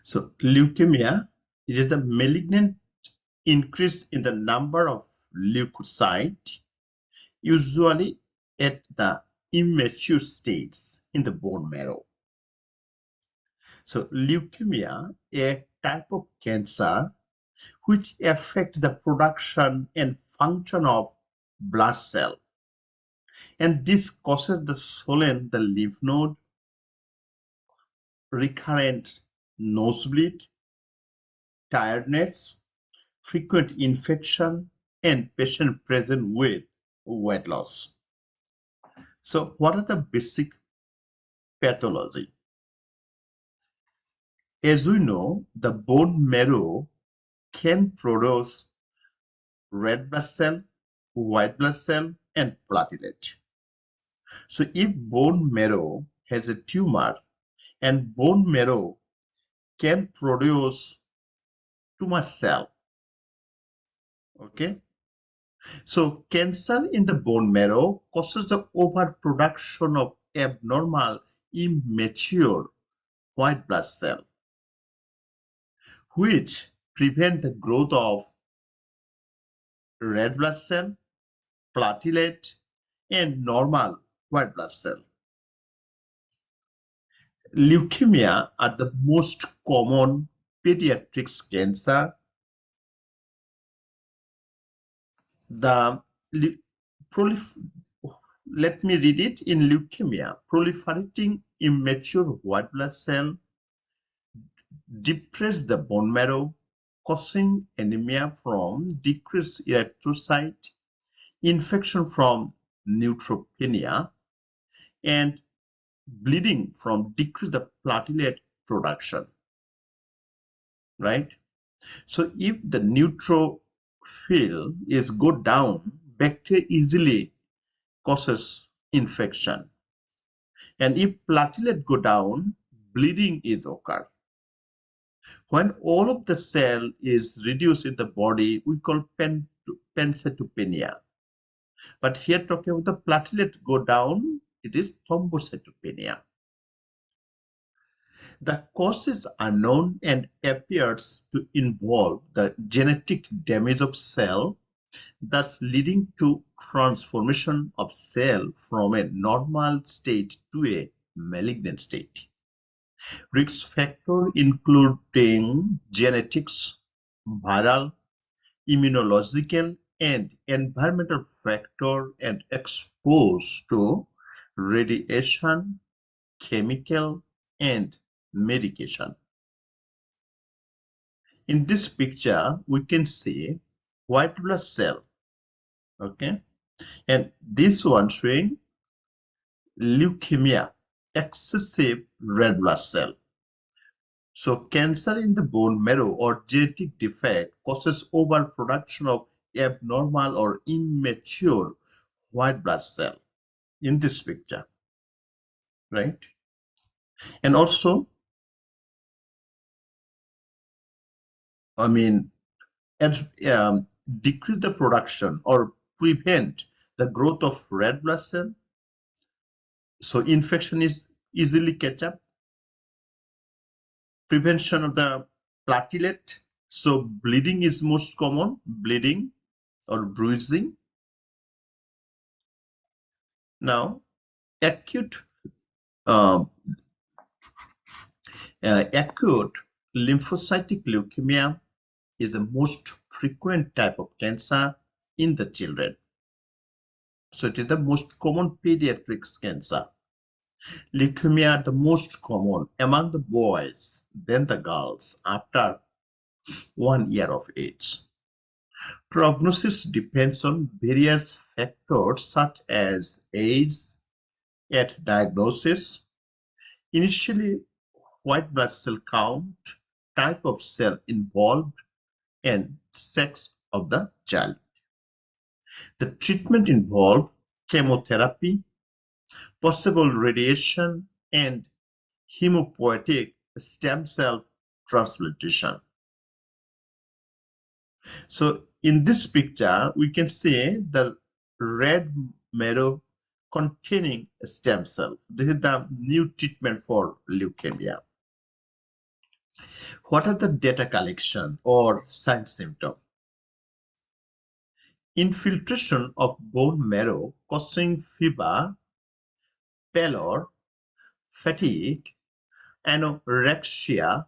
So leukemia, it is the malignant increase in the number of leukocytes, usually at the immature states in the bone marrow. So leukemia, a type of cancer which affect the production and function of blood cell. And this causes the swollen the lymph node, recurrent nosebleed, tiredness, frequent infection, and patient present with weight loss. So what are the basic pathology? As we know, the bone marrow can produce red blood cell, white blood cell, and platelet. So if bone marrow has a tumor and bone marrow can produce tumor cell, okay? So cancer in the bone marrow causes the overproduction of abnormal, immature white blood cell, which prevent the growth of red blood cell, platelet, and normal white blood cell. Leukemia are the most common pediatric cancer. The let me read it. In leukemia, proliferating immature white blood cell depress the bone marrow, causing anemia from decreased erythrocyte, infection from neutropenia, and bleeding from decreased the platelet production, right? So if the neutrophil is go down, bacteria easily causes infection. And if platelet go down, bleeding is occur. When all of the cell is reduced in the body, we call pancytopenia. But here talking about the platelet go down, it is thrombocytopenia. The cause is unknown and appears to involve the genetic damage of cell, thus leading to transformation of cell from a normal state to a malignant state. Risk factors including genetics, viral, immunological, and environmental factor, and exposed to radiation, chemical, and medication. In this picture, we can see white blood cell, okay? And this one showing leukemia, excessive red blood cell. So cancer in the bone marrow or genetic defect causes overproduction of abnormal or immature white blood cell in this picture, right? And also, I mean, decrease the production or prevent the growth of red blood cell. So infection is easily catch up. Prevention of the platelet. So bleeding is most common, bleeding or bruising. Now, acute acute lymphocytic leukemia is the most frequent type of cancer in the children. So it is the most common pediatric cancer. Leukemia are the most common among the boys than the girls after 1 year of age. Prognosis depends on various factors such as age at diagnosis, initially white blood cell count, type of cell involved, and sex of the child. The treatment involved chemotherapy, possible radiation, and hematopoietic stem cell transplantation. So in this picture, we can see the red marrow containing a stem cell. This is the new treatment for leukemia. What are the data collection or sign symptom? Infiltration of bone marrow causing fever, pallor, fatigue, anorexia,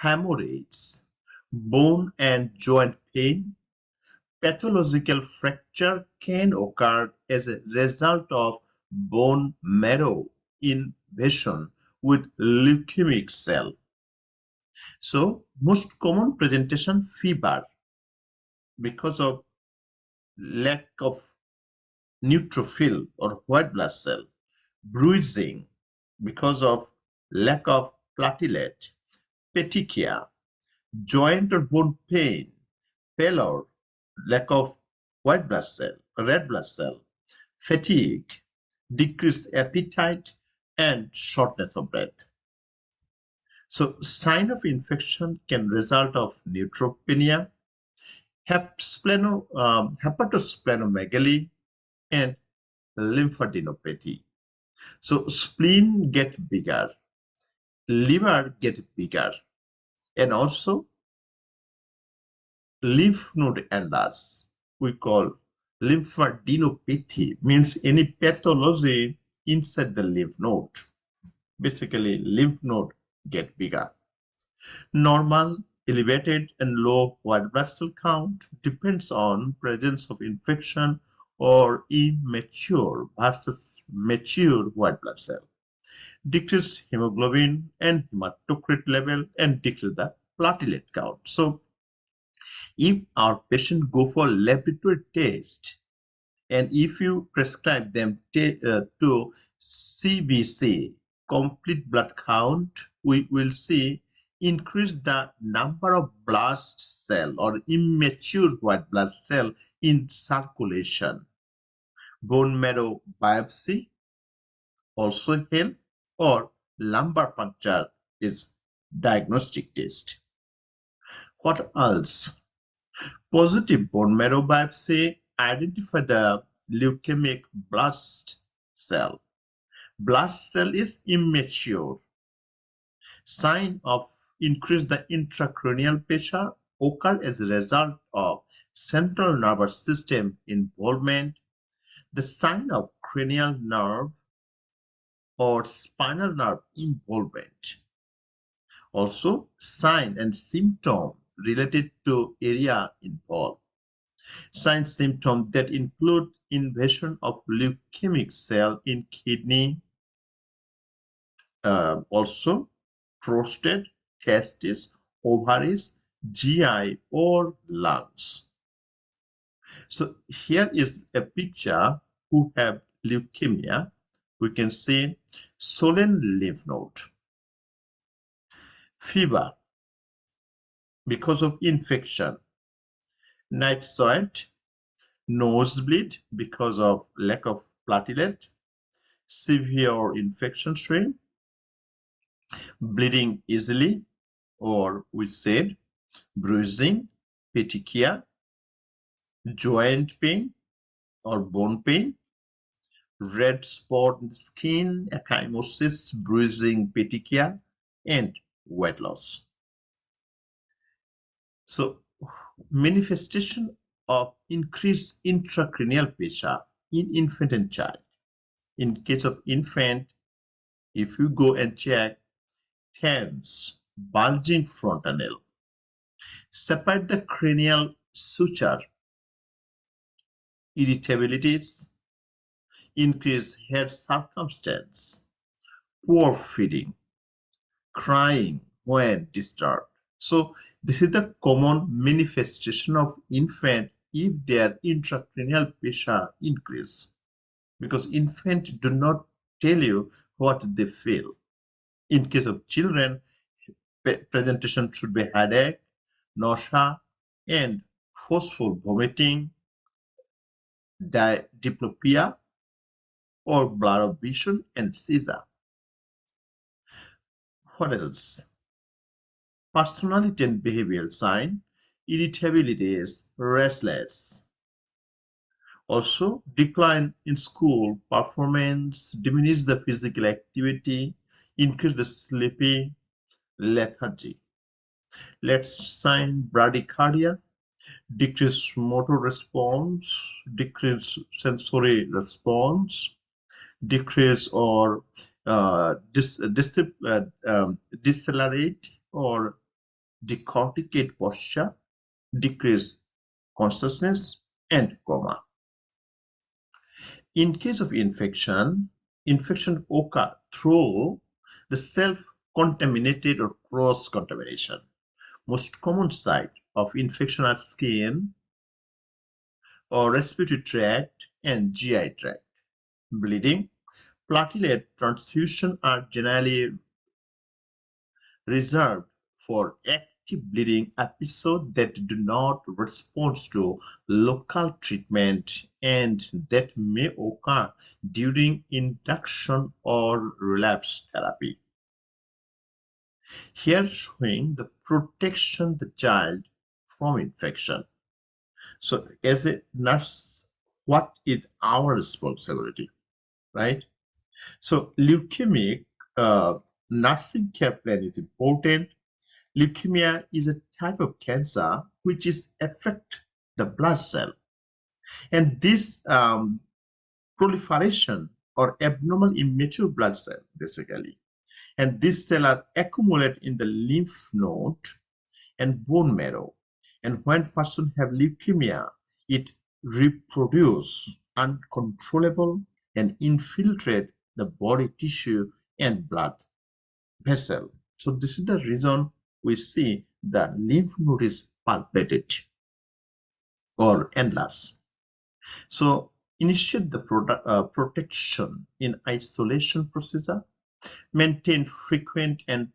hemorrhages, bone and joint pain. Pathological fracture can occur as a result of bone marrow invasion with leukemic cell. So most common presentation fever because of lack of neutrophil or white blood cell, bruising because of lack of platelet, petechia, joint or bone pain, pallor, lack of white blood cell, red blood cell, fatigue, decreased appetite, and shortness of breath. So sign of infection can result of neutropenia, hepatosplenomegaly, and lymphadenopathy. So spleen get bigger, liver get bigger, and also lymph node enlarge. We call lymphadenopathy, means any pathology inside the lymph node. Basically, lymph node get bigger. Normal, elevated, and low white blood cell count depends on presence of infection or immature versus mature white blood cell. Decrease hemoglobin and hematocrit level and decrease the platelet count. So if our patient go for laboratory test and if you prescribe them to CBC, complete blood count, we will see increase the number of blast cell or immature white blood cell in circulation. Bone marrow biopsy also help, or lumbar puncture is diagnostic test. What else? Positive bone marrow biopsy identify the leukemic blast cell. Blast cell is immature. Sign of increased the intracranial pressure occur as a result of central nervous system involvement. The sign of cranial nerve or spinal nerve involvement. Also, sign and symptom related to area involved. Sign symptoms that include invasion of leukemic cell in kidney, also prostate, testes, ovaries, GI, or lungs. So here is a picture who have leukemia. We can see swollen lymph node, fever because of infection, night sweat, nosebleed because of lack of platelet, severe infection strain, bleeding easily, or we said bruising, petechia, joint pain or bone pain, red spot in the skin, ecchymosis, bruising, petechia, and weight loss. So manifestation of increased intracranial pressure in infant and child. In case of infant, if you go and check, TENS, bulging fontanelle, separate the cranial suture, irritabilities, increased head circumstance, poor feeding, crying when disturbed. So this is the common manifestation of infant if their intracranial pressure increase, because infant do not tell you what they feel. In case of children, presentation should be headache, nausea, and forceful vomiting, diplopia, or blur of vision and seizure. What else? Personality and behavioral sign, irritability is restless. Also, decline in school performance, diminish the physical activity, increase the sleepy, lethargy. Let's sign bradycardia, decreased motor response, decreased sensory response, decrease or decelerate or decorticate posture, decrease consciousness, and coma. In case of infection, infection occur through the self-contaminated or cross-contamination. Most common site of infection are skin or respiratory tract and GI tract. Bleeding, platelet transfusion are generally reserved for active bleeding episodes that do not respond to local treatment and that may occur during induction or relapse therapy. Here showing the protection the child from infection. So as a nurse, what is our responsibility, right? So leukemic nursing care plan is important. Leukemia is a type of cancer which is affect the blood cell, and this proliferation or abnormal immature blood cell basically, and these cells are accumulate in the lymph node and bone marrow, and when person have leukemia, it reproduce uncontrollable and infiltrate the body tissue and blood vessel. So this is the reason we see the lymph node is palpated or enlarged. So initiate the protection in isolation procedure, maintain frequent and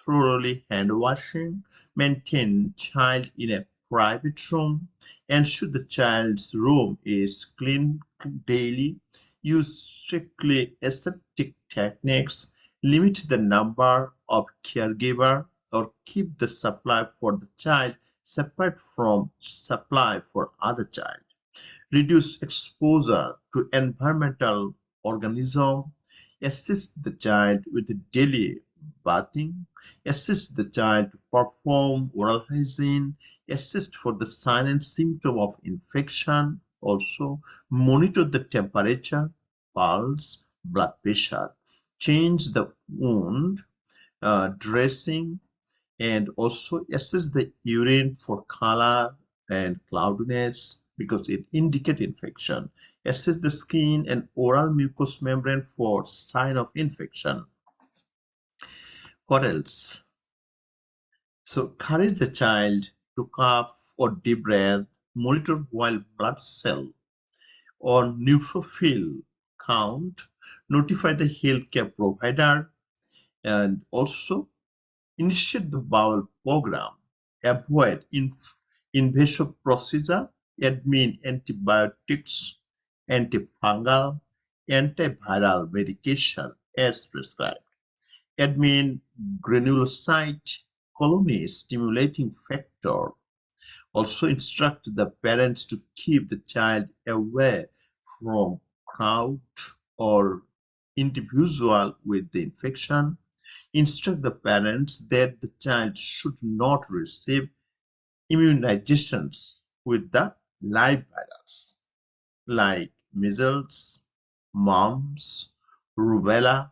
thoroughly hand washing, maintain child in a private room, ensure the child's room is clean daily, use strictly aseptic techniques, limit the number of caregiver, or keep the supply for the child separate from supply for other child. Reduce exposure to environmental organisms, assist the child with daily bathing, assist the child to perform oral hygiene, assist for the sign and symptom of infection, also monitor the temperature, pulse, blood pressure, change the wound, dressing, and also assess the urine for color and cloudiness because it indicates infection. Assess the skin and oral mucous membrane for sign of infection. What else? So encourage the child to cough or deep breath, monitor while blood cell or neutrophil count, notify the healthcare provider, and also initiate the bowel program, avoid invasive procedure, admin antibiotics, antifungal, antiviral medication as prescribed, admin granulocyte colony stimulating factor. Also instruct the parents to keep the child away from crowd or individual with the infection. Instruct the parents that the child should not receive immunizations with the live virus like measles, mumps, rubella,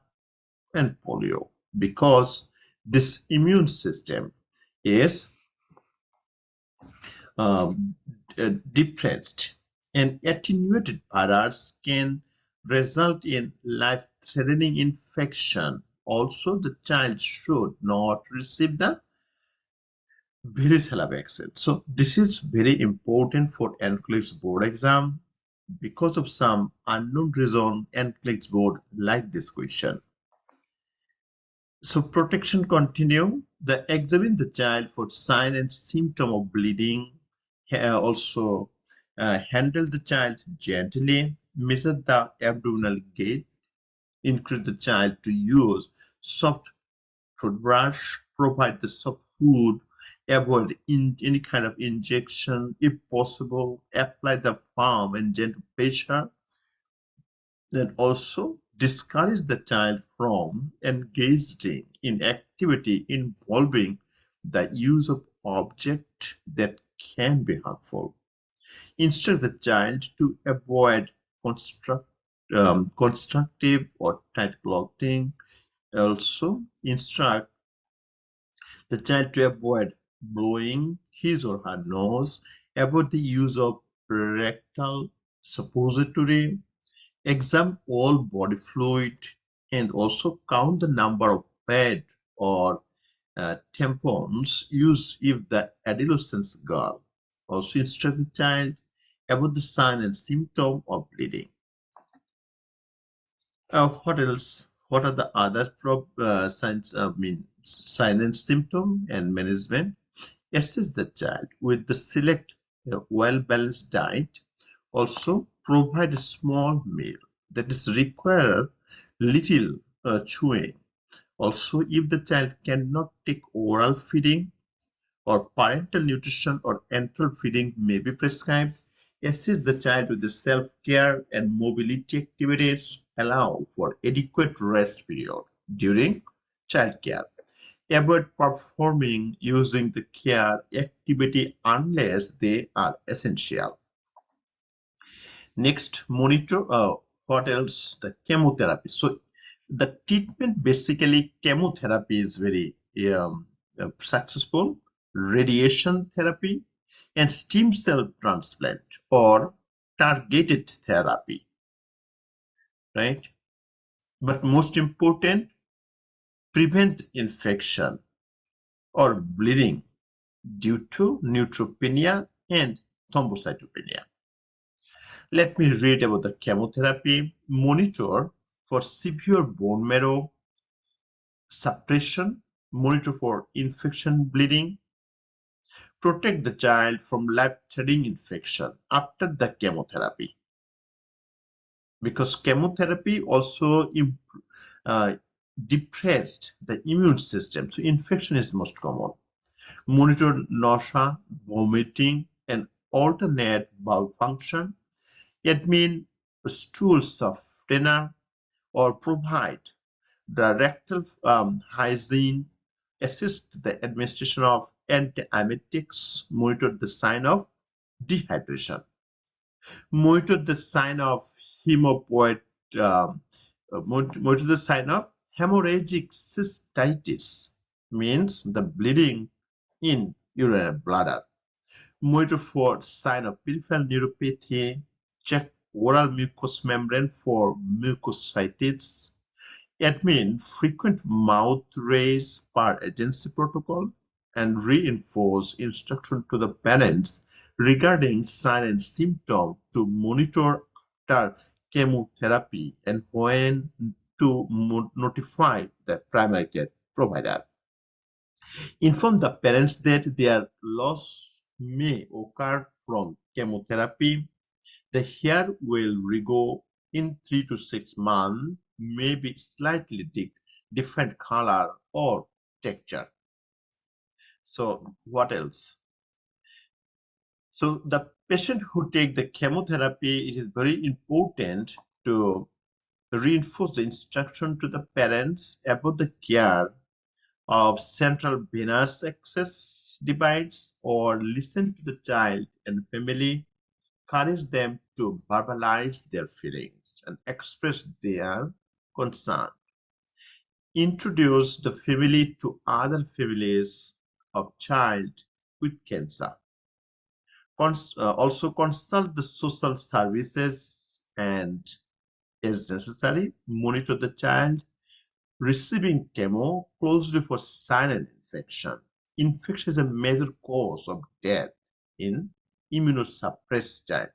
and polio because this immune system is depressed, and attenuated virus can result in life-threatening infection. Also, the child should not receive the varicella vaccine. So this is very important for NCLEX board exam. Because of some unknown reason, NCLEX board like this question. So protection continue. Examine the child for sign and symptom of bleeding. Also handle the child gently. Measure the abdominal gait. Encourage the child to use soft toothbrush. Provide the soft food. Avoid any kind of injection if possible. Apply the balm and gentle pressure. Then also discourage the child from engaging in activity involving the use of objects that can be harmful. Instruct the child to avoid constructive or tight clothing. Also, instruct the child to avoid blowing his or her nose, avoid the use of rectal suppository, examine all body fluid, and also count the number of pads or tampons used if the adolescent girl. Also instruct the child about the sign and symptom of bleeding. What else? What are the other signs? Sign and symptom and management. Assist the child with the select well-balanced diet. Also provide a small meal that is require little chewing. Also, if the child cannot take oral feeding or parental nutrition or enteral feeding may be prescribed, assist the child with the self-care and mobility activities, allow for adequate rest period during childcare. Avoid performing using the care activity unless they are essential. Next, monitor what else? The chemotherapy. So the treatment basically chemotherapy is very successful. Radiation therapy and stem cell transplant or targeted therapy, right? But most important, prevent infection or bleeding due to neutropenia and thrombocytopenia. Let me read about the chemotherapy. Monitor for severe bone marrow suppression, monitor for infection bleeding, protect the child from life-threatening infection after the chemotherapy. Because chemotherapy also depressed the immune system, so infection is most common. Monitor nausea, vomiting, and alternate bowel function. It means stool softener or provide the rectal hygiene, assist the administration of antiemetics, monitor the sign of dehydration, monitor the sign of hemoploid, monitor the sign of hemorrhagic cystitis, means the bleeding in urinary bladder. Monitor for sign of peripheral neuropathy, check oral mucous membrane for mucositis. Admin frequent mouth raise per agency protocol and reinforce instruction to the parents regarding sign and symptom to monitor after chemotherapy and when to notify the primary care provider. Inform the parents that their loss may occur from chemotherapy. The hair will regrow in 3 to 6 months, may be slightly different color or texture. So what else? So the patient who take the chemotherapy, it is very important to reinforce the instruction to the parents about the care of central venous access device or listen to the child and family, encourage them to verbalize their feelings and express their concern. Introduce the family to other families of child with cancer. Also consult the social services and, as necessary, monitor the child receiving chemo closely for silent infection. Infection is a major cause of death in immunosuppressed child.